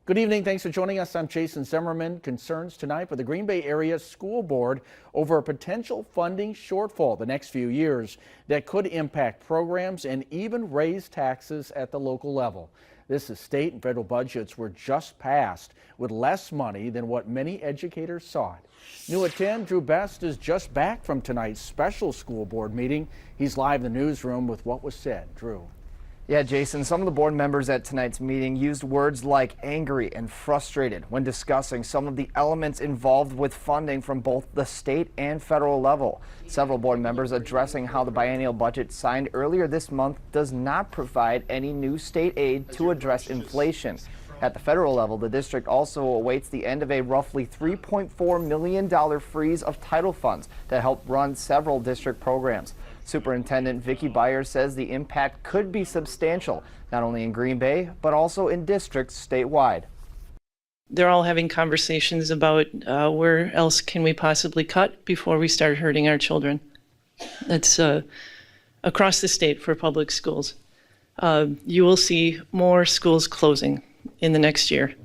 Good evening. Thanks for joining us. I'm Jason Zimmerman. Concerns tonight for the Green Bay Area School Board over a potential funding shortfall the next few years that could impact programs and even raise taxes at the local level. This is state and federal budgets were just passed with less money than what many educators sought. New at 10, Drew Best is just back from tonight's special school board meeting. He's live in the newsroom with what was said. Drew. Yeah, Jason, some of the board members at tonight's meeting used words like angry and frustrated when discussing some of the elements involved with funding from both the state and federal level. Several board members addressing how the biennial budget signed earlier this month does not provide any new state aid to address inflation. At the federal level, the district also awaits the end of a roughly $3.4 million freeze of title funds that help run several district programs. Superintendent Vicki Byers says the impact could be substantial, not only in Green Bay, but also in districts statewide. They're all having conversations about where else can we possibly cut before we start hurting our children. That's across the state for public schools. You will see more schools closing in the next year.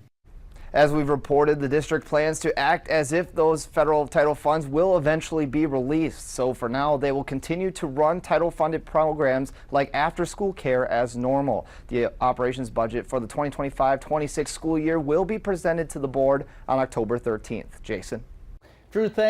As we've reported, the district plans to act as if those federal title funds will eventually be released. So for now, they will continue to run title funded programs like after-school care as normal. The operations budget for the 2025-26 school year will be presented to the board on October 13th. Jason. Drew, thanks.